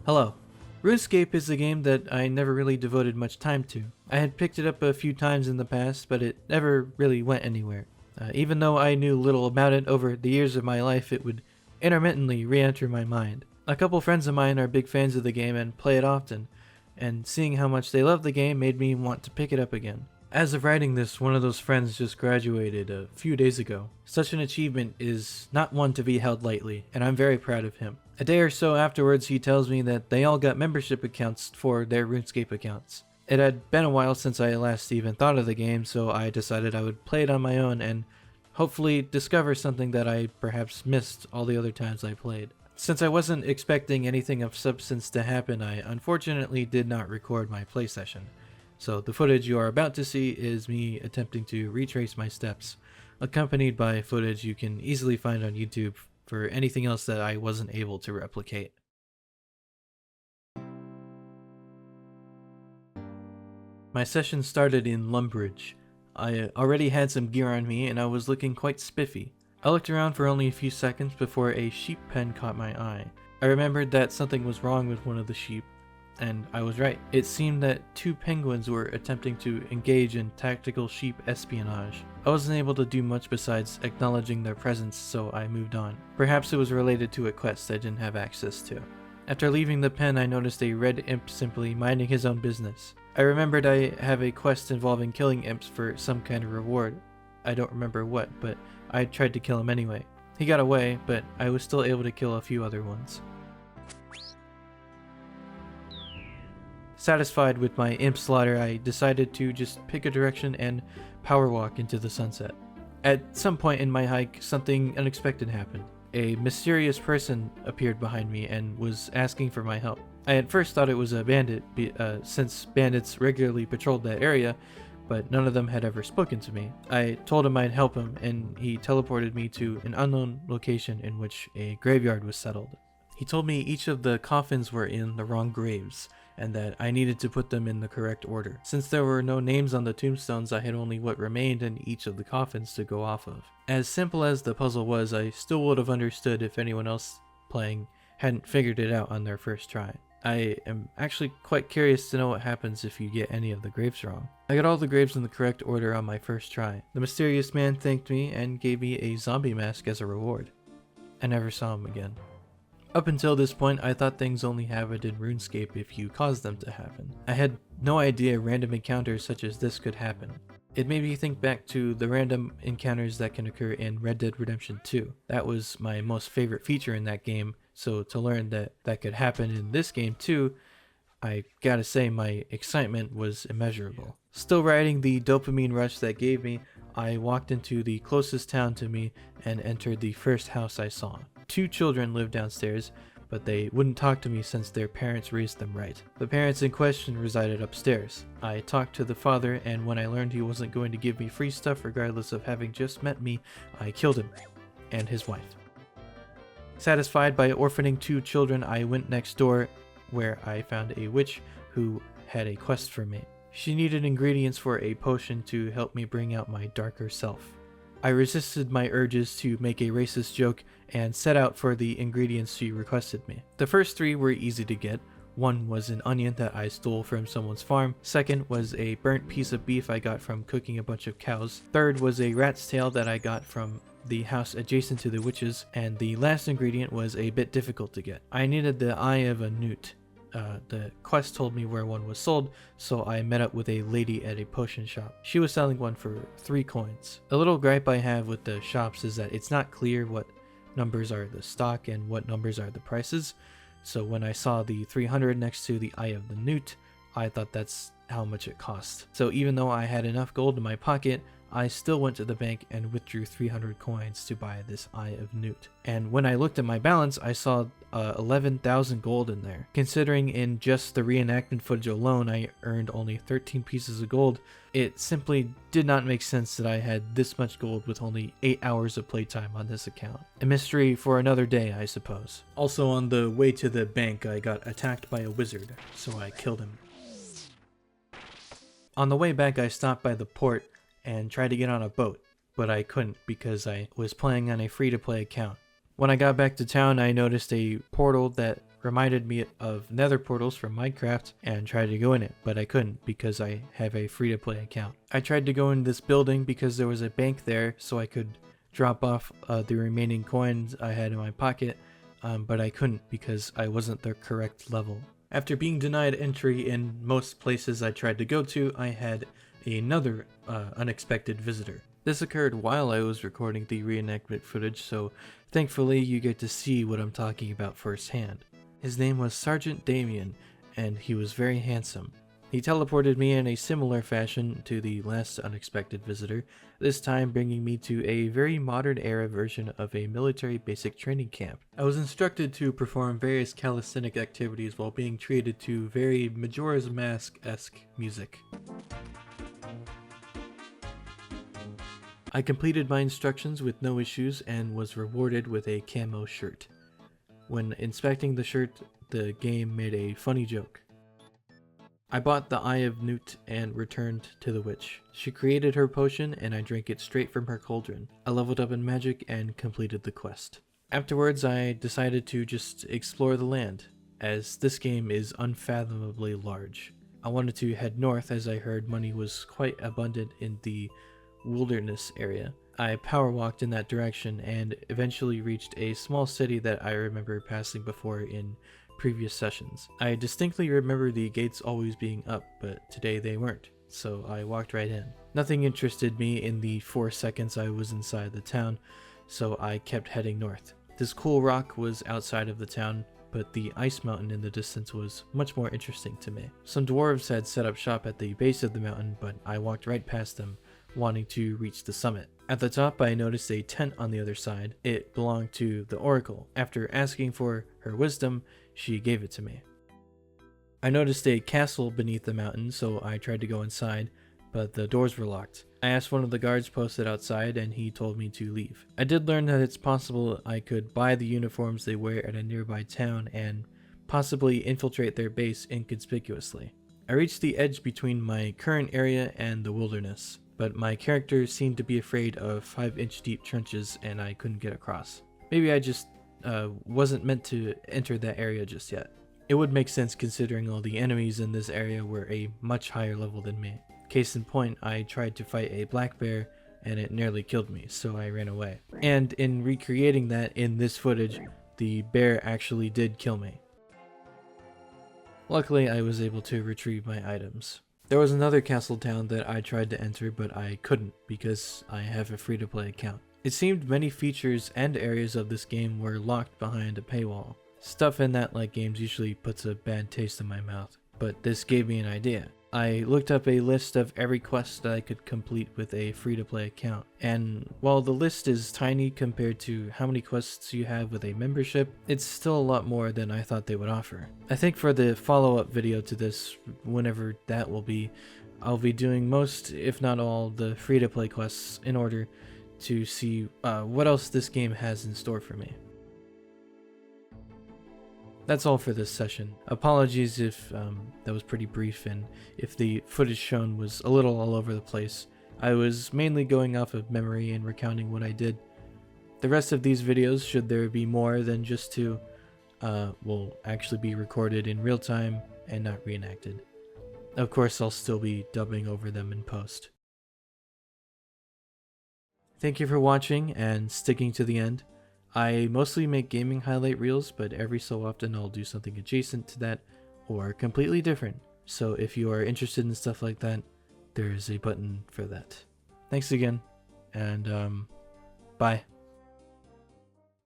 Hello. RuneScape is a game that I never really devoted much time to. I had picked it up a few times in the past, but it never really went anywhere. Even though I knew little about it over the years of my life, it would intermittently re-enter my mind. A couple friends of mine are big fans of the game and play it often, and seeing how much they love the game made me want to pick it up again. As of writing this, one of those friends just graduated a few days ago. Such an achievement is not one to be held lightly, and I'm very proud of him. A day or so afterwards, he tells me that they all got membership accounts for their RuneScape accounts. It had been a while since I last even thought of the game, so I decided I would play it on my own and hopefully discover something that I perhaps missed all the other times I played. Since I wasn't expecting anything of substance to happen, I unfortunately did not record my play session. So the footage you are about to see is me attempting to retrace my steps, accompanied by footage you can easily find on YouTube for anything else that I wasn't able to replicate. My session started in Lumbridge. I already had some gear on me and I was looking quite spiffy. I looked around for only a few seconds before a sheep pen caught my eye. I remembered that something was wrong with one of the sheep, and I was right. It seemed that two penguins were attempting to engage in tactical sheep espionage. I wasn't able to do much besides acknowledging their presence, so I moved on. Perhaps it was related to a quest I didn't have access to. After leaving the pen, I noticed a red imp simply minding his own business. I remembered I have a quest involving killing imps for some kind of reward. I don't remember what, but I tried to kill him anyway. He got away, but I was still able to kill a few other ones. Satisfied with my imp slaughter, I decided to just pick a direction and power walk into the sunset. At some point in my hike, something unexpected happened. A mysterious person appeared behind me and was asking for my help. I at first thought it was a bandit, since bandits regularly patrolled that area, but none of them had ever spoken to me. I told him I'd help him, and he teleported me to an unknown location in which a graveyard was settled. He told me each of the coffins were in the wrong graves, and that I needed to put them in the correct order. Since there were no names on the tombstones, I had only what remained in each of the coffins to go off of. As simple as the puzzle was, I still would have understood if anyone else playing hadn't figured it out on their first try. I am actually quite curious to know what happens if you get any of the graves wrong. I got all the graves in the correct order on my first try. The mysterious man thanked me and gave me a zombie mask as a reward. I never saw him again. Up until this point, I thought things only happened in RuneScape if you caused them to happen. I had no idea random encounters such as this could happen. It made me think back to the random encounters that can occur in Red Dead Redemption 2. That was my most favorite feature in that game, so to learn that that could happen in this game too, I gotta say my excitement was immeasurable. Still riding the dopamine rush that gave me, I walked into the closest town to me and entered the first house I saw. 2 children lived downstairs, but they wouldn't talk to me since their parents raised them right. The parents in question resided upstairs. I talked to the father, and when I learned he wasn't going to give me free stuff regardless of having just met me, I killed him and his wife. Satisfied by orphaning 2 children, I went next door where I found a witch who had a quest for me. She needed ingredients for a potion to help me bring out my darker self. I resisted my urges to make a racist joke and set out for the ingredients she requested me. The first 3 were easy to get. One was an onion that I stole from someone's farm. Second was a burnt piece of beef I got from cooking a bunch of cows. Third was a rat's tail that I got from the house adjacent to the witches. And the last ingredient was a bit difficult to get. I needed the eye of a newt. The quest told me where one was sold, so I met up with a lady at a potion shop. She was selling one for 3 coins. A little gripe I have with the shops is that it's not clear what numbers are the stock and what numbers are the prices. So when I saw the 300 next to the eye of the newt, I thought that's how much it cost. So even though I had enough gold in my pocket, I still went to the bank and withdrew 300 coins to buy this eye of newt. And when I looked at my balance, I saw 11,000 gold in there. Considering in just the reenactment footage alone I earned only 13 pieces of gold, it simply did not make sense that I had this much gold with only 8 hours of playtime on this account. A mystery for another day, I suppose. Also on the way to the bank, I got attacked by a wizard, so I killed him. On the way back, I stopped by the port and tried to get on a boat, but I couldn't because I was playing on a free-to-play account. When I got back to town, I noticed a portal that reminded me of nether portals from Minecraft and tried to go in it, but I couldn't because I have a free-to-play account. I tried to go in this building because there was a bank there so I could drop off the remaining coins I had in my pocket, but I couldn't because I wasn't the correct level. After being denied entry in most places I tried to go to, I had another unexpected visitor. This occurred while I was recording the reenactment footage, so thankfully you get to see what I'm talking about firsthand. His name was Sergeant Damien, and he was very handsome. He teleported me in a similar fashion to the last unexpected visitor, this time bringing me to a very modern era version of a military basic training camp. I was instructed to perform various calisthenic activities while being treated to very Majora's Mask-esque music. I completed my instructions with no issues and was rewarded with a camo shirt. When inspecting the shirt, the game made a funny joke. I bought the Eye of Newt and returned to the witch. She created her potion and I drank it straight from her cauldron. I leveled up in magic and completed the quest. Afterwards, I decided to just explore the land, as this game is unfathomably large. I wanted to head north as I heard money was quite abundant in the wilderness area. I power walked in that direction and eventually reached a small city that I remember passing before in previous sessions. I distinctly remember the gates always being up, but today they weren't, so I walked right in. Nothing interested me in the 4 seconds I was inside the town, so I kept heading north. This cool rock was outside of the town, but the ice mountain in the distance was much more interesting to me. Some dwarves had set up shop at the base of the mountain, but I walked right past them, wanting to reach the summit. At the top, I noticed a tent on the other side. It belonged to the Oracle. After asking for her wisdom, she gave it to me. I noticed a castle beneath the mountain, so I tried to go inside, but the doors were locked. I asked one of the guards posted outside and he told me to leave. I did learn that it's possible I could buy the uniforms they wear at a nearby town and possibly infiltrate their base inconspicuously. I reached the edge between my current area and the wilderness, but my character seemed to be afraid of 5-inch deep trenches and I couldn't get across. Maybe I just wasn't meant to enter that area just yet. It would make sense considering all the enemies in this area were a much higher level than me. Case in point, I tried to fight a black bear and it nearly killed me, so I ran away. And in recreating that in this footage, the bear actually did kill me. Luckily, I was able to retrieve my items. There was another castle town that I tried to enter, but I couldn't because I have a free-to-play account. It seemed many features and areas of this game were locked behind a paywall. Stuff in that like games usually puts a bad taste in my mouth, but this gave me an idea. I looked up a list of every quest that I could complete with a free-to-play account, and while the list is tiny compared to how many quests you have with a membership, it's still a lot more than I thought they would offer. I think for the follow-up video to this, whenever that will be, I'll be doing most, if not all, the free-to-play quests in order to see what else this game has in store for me. That's all for this session. Apologies if that was pretty brief and if the footage shown was a little all over the place. I was mainly going off of memory and recounting what I did. The rest of these videos, should there be more than just 2, will actually be recorded in real time and not reenacted. Of course, I'll still be dubbing over them in post. Thank you for watching and sticking to the end. I mostly make gaming highlight reels, but every so often I'll do something adjacent to that or completely different. So if you are interested in stuff like that, there is a button for that. Thanks again, and bye.